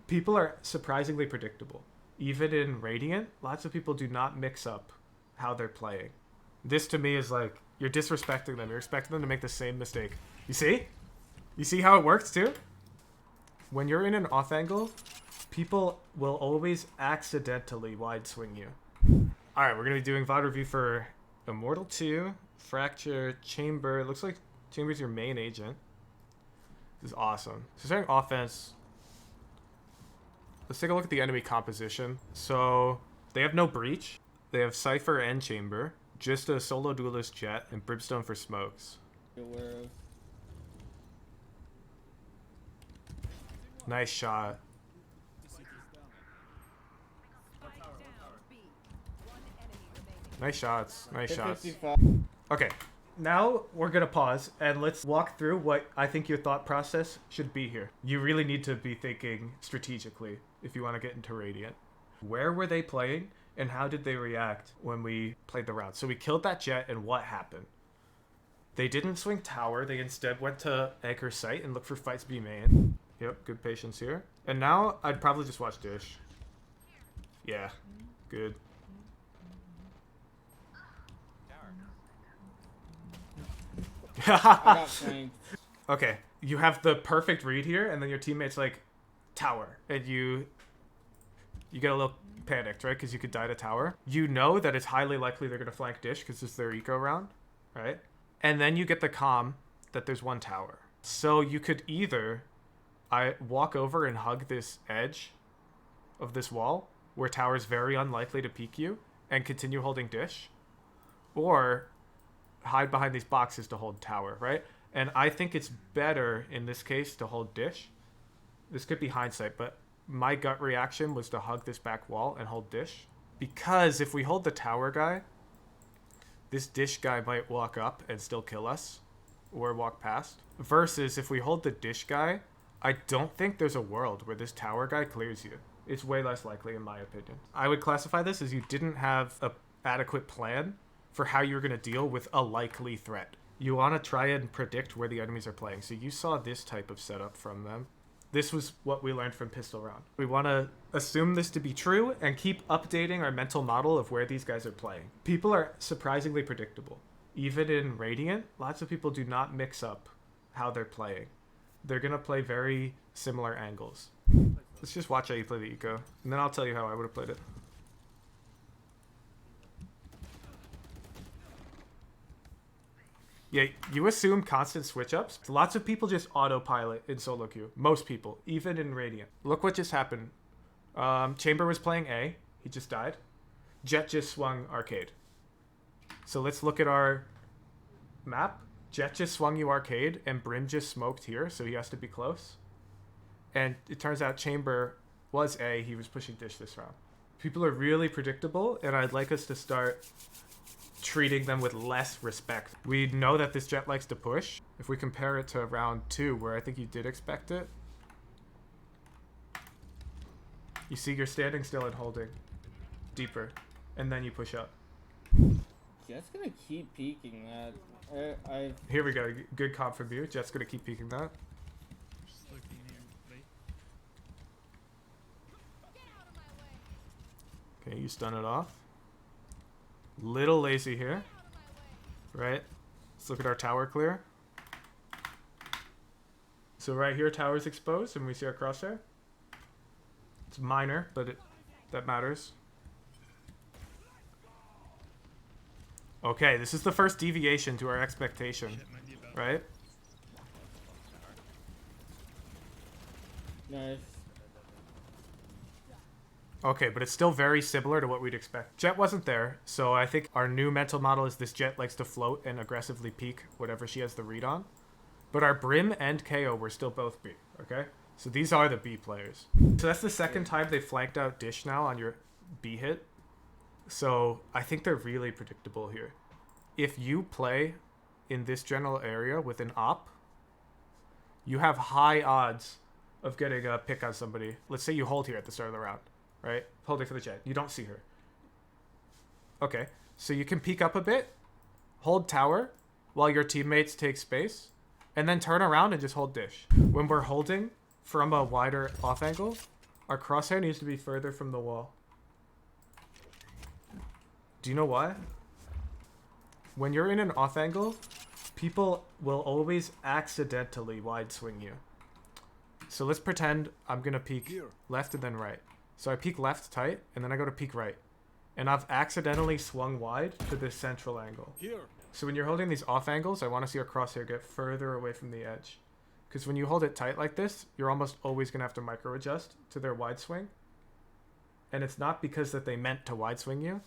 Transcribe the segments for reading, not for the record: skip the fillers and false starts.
People are surprisingly predictable. Even in Radiant, lots of people do not mix up how they're playing. This to me is like, you're disrespecting them. You're expecting them to make the same mistake. You see? You see how it works too? When you're in an off angle, people will always accidentally wide swing you. Alright, we're going to be doing VOD review for Immortal 2, Fracture, Chamber. It looks like Chamber's your main agent. This is awesome. So starting offense, let's take a look at the enemy composition. So they have no breach. They have Cypher and Chamber. Just a solo duelist Jet and Brimstone for smokes. Nice shot. Nice shots. Nice shots. Okay, now we're gonna pause and let's walk through what I think your thought process should be here. You really need to be thinking strategically if you want to get into Radiant. Where were they playing and how did they react when we played the round? So we killed that Jet and what happened? They didn't swing tower. They instead went to anchor site and looked for fights B main. Yep, good patience here. And now I'd probably just watch Dish. Yeah, good. Okay, you have the perfect read here, and then your teammate's like, tower, and you get a little panicked, right? Because you could die to tower. You know that it's highly likely they're going to flank Dish because it's their eco round, right? And then you get the comm that there's one tower. So you could either walk over and hug this edge of this wall, where tower's very unlikely to peek you, and continue holding Dish, or hide behind these boxes to hold tower, right? And I think it's better in this case to hold Dish. This could be hindsight, but my gut reaction was to hug this back wall and hold Dish. Because if we hold the tower guy, this Dish guy might walk up and still kill us or walk past. Versus if we hold the Dish guy, I don't think there's a world where this tower guy clears you. It's way less likely in my opinion. I would classify this as you didn't have an adequate plan for how you're going to deal with a likely threat. You want to try and predict where the enemies are playing. So you saw this type of setup from them. This was what we learned from Pistol Round. We want to assume this to be true and keep updating our mental model of where these guys are playing. People are surprisingly predictable. Even in Radiant, lots of people do not mix up how they're playing. They're going to play very similar angles. Let's just watch how you play the eco, and then I'll tell you how I would have played it. Yeah, you assume constant switch-ups. Lots of people just autopilot in solo queue. Most people, even in Radiant. Look what just happened. Chamber was playing A. He just died. Jet just swung arcade. So let's look at our map. Jet just swung you arcade, and Brim just smoked here, so he has to be close. And it turns out Chamber was A. He was pushing Dish this round. People are really predictable, and I'd like us to start treating them with less respect. We know that this Jet likes to push. If we compare it to round 2, where I think you did expect it, you see you're standing still and holding deeper, and then you push up. Jet's gonna keep peeking that. Here we go. Good comp from you. Jet's gonna keep peeking that. Okay, you stun it off. Little lazy here, right? Let's look at our tower clear. So right here, tower's exposed, and we see our crosshair. It's minor, but that matters. Okay, this is the first deviation to our expectation, right? Nice. Okay, but it's still very similar to what we'd expect. Jet wasn't there, so I think our new mental model is this Jet likes to float and aggressively peek whatever she has the read on. But our Brim and KO were still both B, okay? So these are the B players. So that's the second time they flanked out Dish now on your B hit. So I think they're really predictable here. If you play in this general area with an op, you have high odds of getting a pick on somebody. Let's say you hold here at the start of the round. Right? Holding for the Jet. You don't see her. Okay. So you can peek up a bit, hold tower, while your teammates take space, and then turn around and just hold Dish. When we're holding from a wider off angle, Our crosshair needs to be further from the wall. Do you know why? When you're in an off angle, people will always accidentally wide swing you. So let's pretend I'm going to peek left and then right. So I peek left tight, and then I go to peek right. And I've accidentally swung wide to this central angle. So when you're holding these off angles, I want to see our crosshair get further away from the edge. Because when you hold it tight like this, you're almost always going to have to micro adjust to their wide swing. And it's not because that they meant to wide swing you.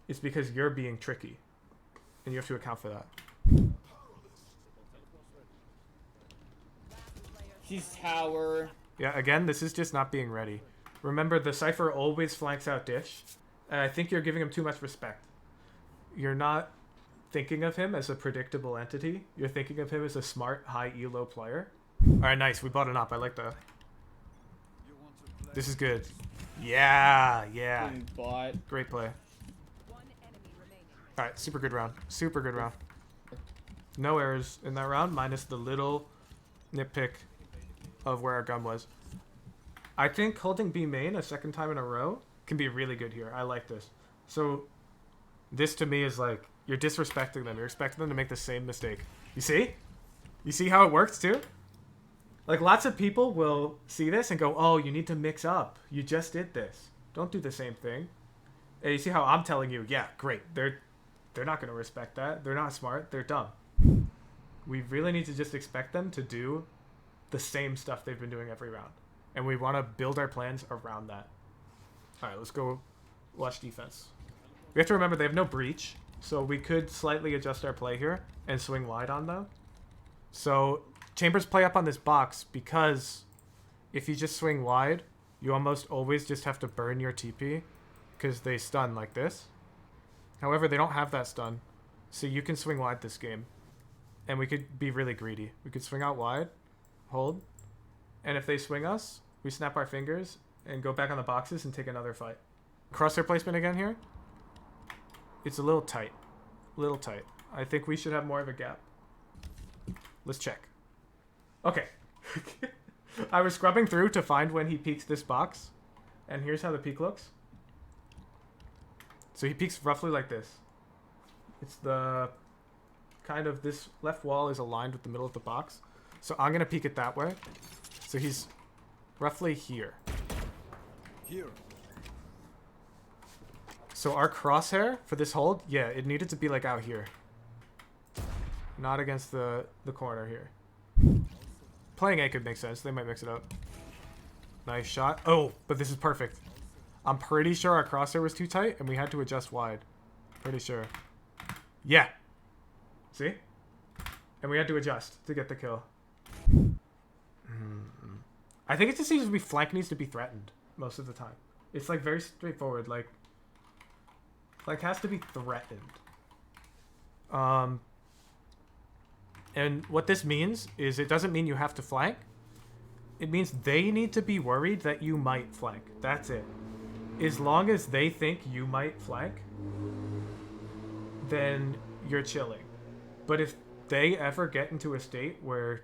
It's because you're being tricky. And you have to account for that. He's tower. Yeah, again, this is just not being ready. Remember, the Cypher always flanks out Dish. And I think you're giving him too much respect. You're not thinking of him as a predictable entity. You're thinking of him as a smart, high elo player. Alright, nice. We bought an op. I like that. This is good. Yeah, yeah. Bot. Great play. Alright, super good round. Super good round. No errors in that round, minus the little nitpick of where our gun was. I think holding B main a second time in a row can be really good here. I like this. So this to me is like, you're disrespecting them. You're expecting them to make the same mistake. You see? You see how it works too? Like lots of people will see this and go, oh, you need to mix up. You just did this. Don't do the same thing. And you see how I'm telling you, yeah, great. They're not going to respect that. They're not smart. They're dumb. We really need to just expect them to do the same stuff they've been doing every round. And we want to build our plans around that. All right, let's go watch defense. We have to remember they have no breach, so we could slightly adjust our play here and swing wide on them. So Chambers play up on this box because if you just swing wide, you almost always just have to burn your TP because they stun like this. However, they don't have that stun, so you can swing wide this game. And we could be really greedy. We could swing out wide, hold, and if they swing us, we snap our fingers and go back on the boxes and take another fight. Crosshair placement again here. It's a little tight. Little tight. I think we should have more of a gap. Let's check. Okay. I was scrubbing through to find when he peeks this box, and here's how the peek looks. So he peeks roughly like this. It's the kind of, this left wall is aligned with the middle of the box. So I'm going to peek it that way. So he's roughly here. Here. So our crosshair for this hold, yeah, it needed to be like out here. Not against the corner here. Playing A could make sense. They might mix it up. Nice shot. Oh, but this is perfect. I'm pretty sure our crosshair was too tight and we had to adjust wide. Pretty sure. Yeah. See? And we had to adjust to get the kill. I think it just seems to be flank needs to be threatened most of the time. It's like very straightforward. Like flank has to be threatened. And what this means is it doesn't mean you have to flank. It means they need to be worried that you might flank. That's it. As long as they think you might flank, then you're chilling. But if they ever get into a state where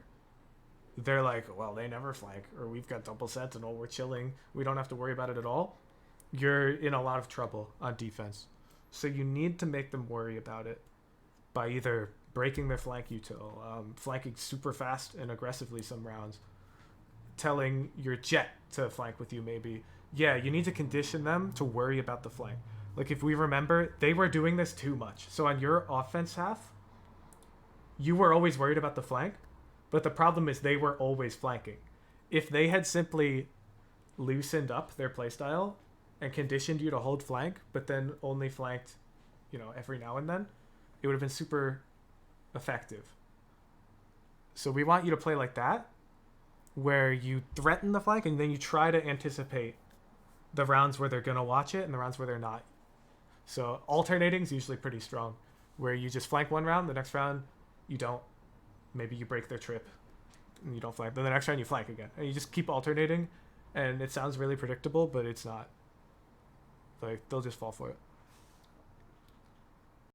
they're like, well, they never flank, or we've got double sentinel, we're chilling, we don't have to worry about it at all, you're in a lot of trouble on defense. So you need to make them worry about it by either breaking their flank util, flanking super fast and aggressively some rounds, telling your jet to flank with you maybe. Yeah, you need to condition them to worry about the flank. Like if we remember, they were doing this too much. So on your offense half, you were always worried about the flank, but the problem is they were always flanking. If they had simply loosened up their playstyle and conditioned you to hold flank, but then only flanked, you know, every now and then, it would have been super effective. So we want you to play like that, where you threaten the flank and then you try to anticipate the rounds where they're going to watch it and the rounds where they're not. So alternating is usually pretty strong, where you just flank one round, the next round you don't. Maybe you break their trip and you don't flank. Then the next round you flank again. And you just keep alternating, and it sounds really predictable, but it's not. Like, they'll just fall for it.